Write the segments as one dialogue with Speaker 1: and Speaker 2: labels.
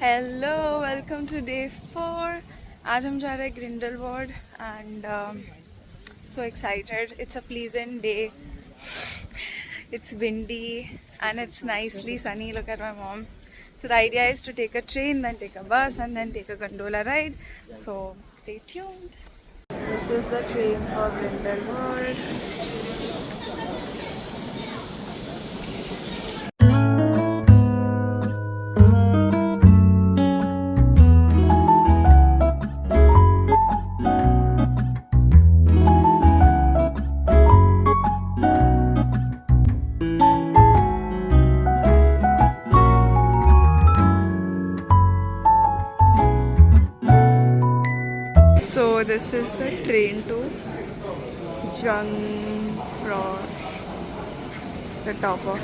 Speaker 1: Hello, welcome to day 4। आज हम जा रहे हैं Grindelwald and so excited. It's a pleasant day. It's windy and it's nicely sunny. Look at my mom. So the idea is to take a train, then take a bus and then take a gondola ride. So stay tuned. This is the train for Grindelwald. So this is the train to Jungfrau, the top of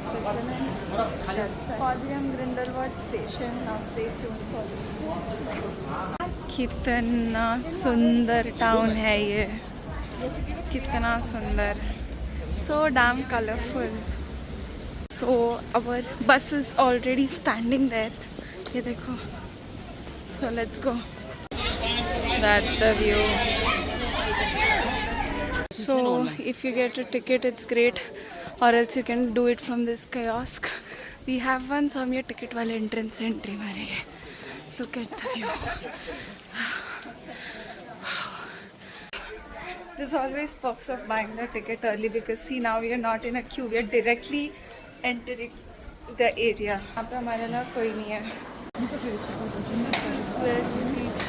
Speaker 1: Switzerland. पहुंच गए हम Grindelwald station. Now stay tuned for next. कितना सुंदर town है ये, कितना सुंदर, so damn colorful. So our bus is already standing there. ये देखो. So let's go. That's the view. So if you get a ticket, it's great, or else you can do it from this kiosk. We have one, so हम ये ticket वाले entrance से entry मारेंगे. Look at the view. There's always perks of buying the ticket early because see, now we are not in a queue. We are directly entering the area. यहाँ पे हमारे अलावा कोई नहीं है. This is where we reach.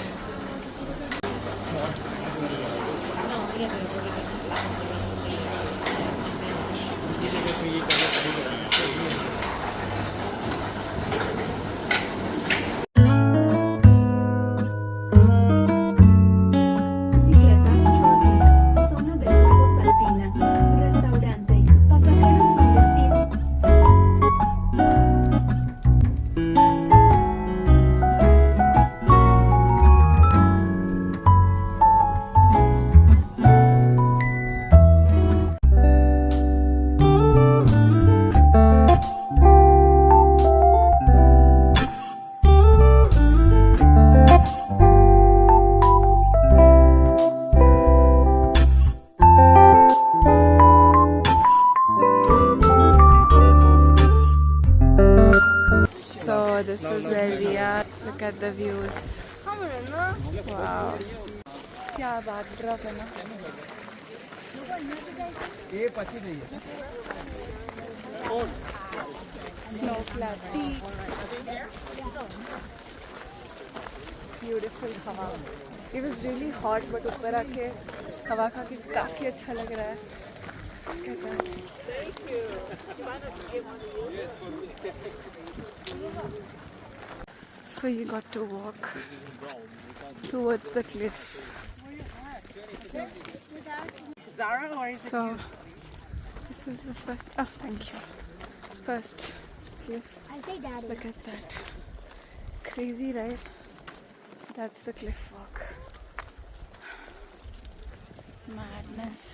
Speaker 1: So this is where we are. Look at the views. Wow. क्या बात drop है ना. Snow-clad peaks. Beautiful हवा. It was really hot, but ऊपर आके हवा खा के काफी अच्छा लग रहा है. Look at that. So you got to walk towards the cliff. So this is the first. Oh, thank you. First cliff. Look at that. Crazy, right? So that's the cliff walk. Madness.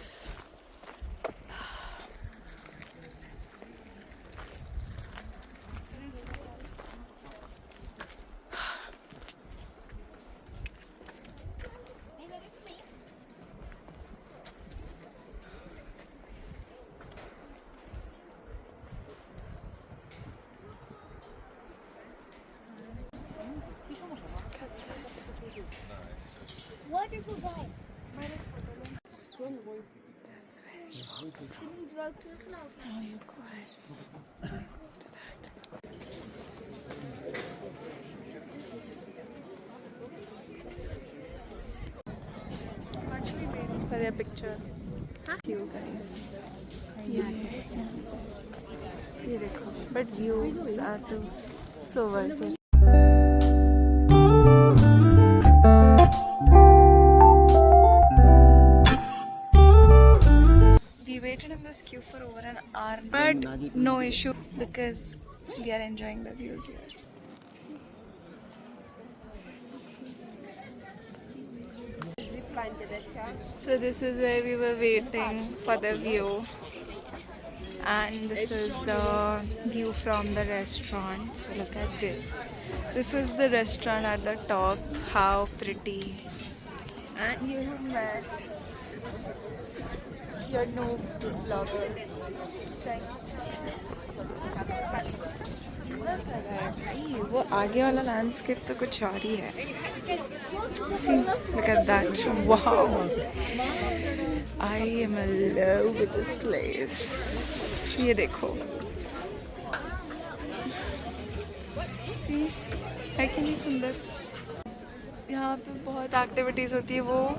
Speaker 2: Wonderful guys.
Speaker 1: That's where you go from. Now you go ahead to that. Actually waiting for their picture. You guys. ये देखो. But views are too so worth it. We waited in this queue for over an hour, but no issue because we are enjoying the views here. So this is where we were waiting for the view, and this is the view from the restaurant. So look at this. This is the restaurant at the top. How pretty. And you have met your noob vlogger. सुंदर जगह है भाई. वो आगे वाला landscape तो कुछ और ही है. See, look at that. Wow. I am in love with this place. ये देखो. See, है कि नहीं सुंदर? यहाँ पे बहुत एक्टिविटीज़ होती है. वो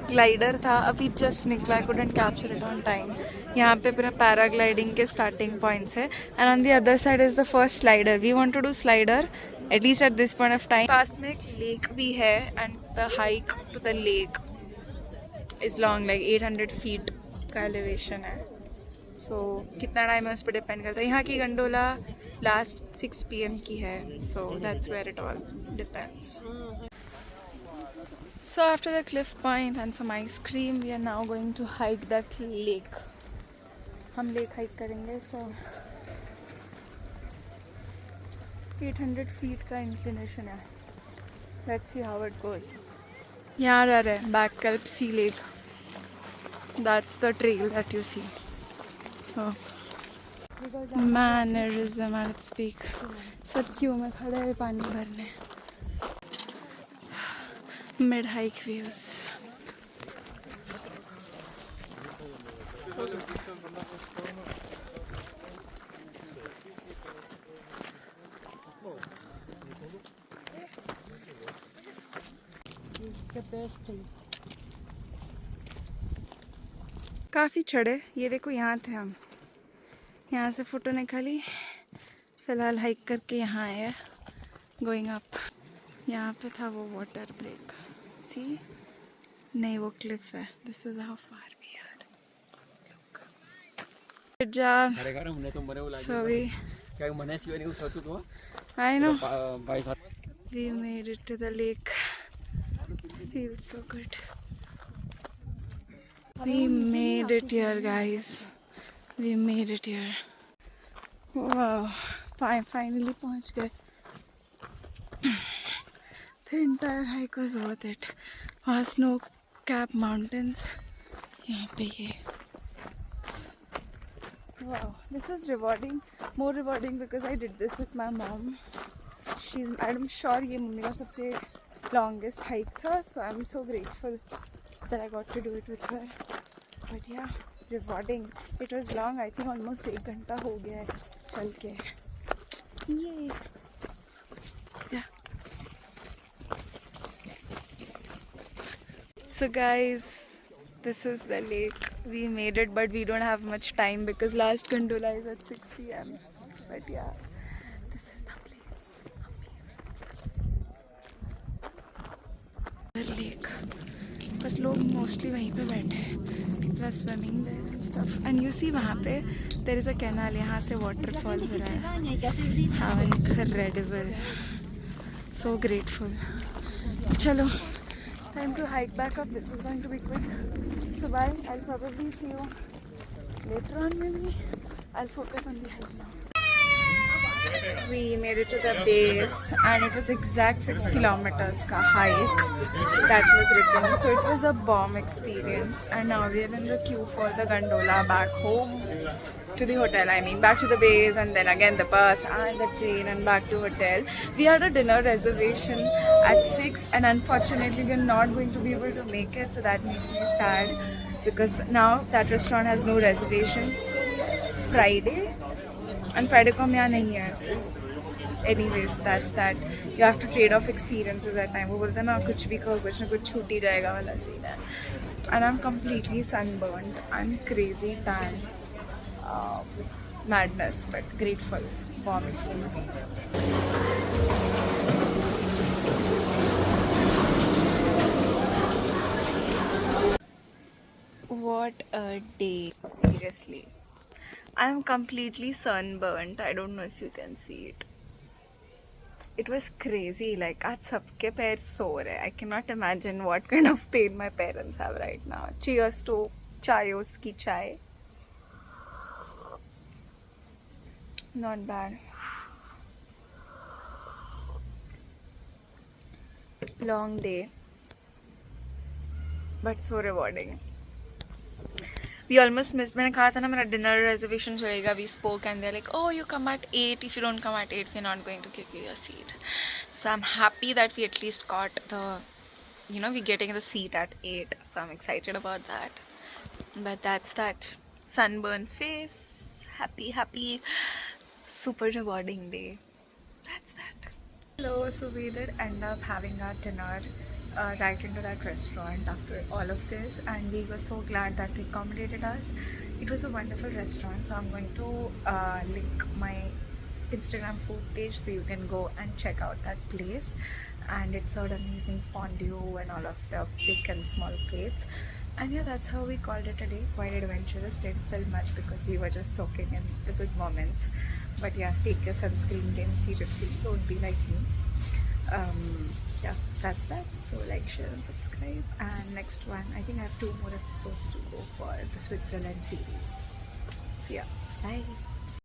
Speaker 1: ग्लाइडर था, अभी जस्ट निकला. I couldn't capture it on time. यहाँ पे पूरा पैराग्लाइडिंग के स्टार्टिंग पॉइंट्स है. And on the other side is the first slider. We want to do slider at least at this point of time. पास में एक लेक भी है and the hike to the lake is long, like 800 feet का elevation है. So कितना time है उस पर डिपेंड करता है. यहाँ की गंडोला लास्ट 6 PM की है. So that's where it all depends. So after the cliff point and some ice cream, we are now going to hike that lake. हम लेक हाइक करेंगे. So 800 feet का inclination है. Let's see how it goes. यहाँ आ रहा है बैककल्प सी lake. That's the trail that you see. Oh. Mannerism at its peak. सब क्यों में खड़े हैं पानी भरने. Mid-hike views. काफ़ी चढ़े. ये देखो यहाँ थे हम. यहाँ से फ़ोटो निकाली. फ़िलहाल हाइक करके यहाँ आए. Going up. यहाँ पे था वो वाटर ब्रेक. सी, नहीं वो क्लिफ है. This is how far we are. Good job. So we I know we made it to the lake. Feels so good. We made it here, guys. We made it here. Wow. Finally पहुंच गए. The entire hike was worth it. वहाँ snow cap mountains. यहाँ पे ये. Wow, this was rewarding. More rewarding because I did this with my mom. I'm sure ये mummy का सबसे longest hike था. So I'm so grateful that I got to do it with her. But yeah, rewarding. It was long. I think almost 1 घंटा हो गया है चल के. Yay. Yeah. So guys, this is the lake. We made it, but we don't have much time because last gondola is at 6 PM. But yeah, this is the place. Amazing. Lake. बस लोग mostly वहीं पे बैठे हैं. People are swimming there and stuff. And you see वहाँ पे there is a canal. यहाँ से waterfall हो रहा है. How incredible. So grateful. चलो. Time to hike back up. This is going to be quick. So bye. I'll probably see you later on maybe. I'll focus on the hike now. We made it to the base and it was exact 6 kilometers ka hike that was written. So it was a bomb experience and now we are in the queue for the gondola back home to the hotel. I mean back to the base and then again the bus and the train and back to hotel. We had a dinner reservation at 6 and unfortunately we are not going to be able to make it, so that makes me sad because now that restaurant has no reservations Friday and Friday को हम यहाँ नहीं है. So anyways, that's that. You have to trade off experiences at time. वो बोलते हैं ना कुछ भी कहो कुछ ना कुछ छूट ही जाएगा वाला सीन है. And I'm completely sunburned. I'm crazy tan. Madness, but grateful. Bomb experience. What a day. Seriously. I'm completely sunburnt. I don't know if you can see it. It was crazy. Like आज सबके पैर सो रहे. I cannot imagine what kind of pain my parents have right now. Cheers to Chayos ki chai. Not bad. Long day, but so rewarding. We almost missed. मैंने कहा था ना मेरा dinner reservation चलेगा. We spoke and they're like, oh, you come at 8. If you don't come at 8, we're not going to give you a seat. So I'm happy that we at least got the, we're getting the seat at 8. So I'm excited about that. But that's that. Sunburn face. Happy, super rewarding day. That's that. Hello, so we did end up having our dinner right into that restaurant after all of this, and we were so glad that they accommodated us. It was a wonderful restaurant, so I'm going to link my Instagram food page so you can go and check out that place. And it served amazing fondue and all of the big and small plates. And yeah, that's how we called it a day. Quite adventurous. Didn't film much because we were just soaking in the good moments. But yeah, take your sunscreen game seriously. Don't be like me. Yeah, that's that. So like, share and subscribe. And next one, I think I have 2 more episodes to go for the Switzerland series. So yeah, bye.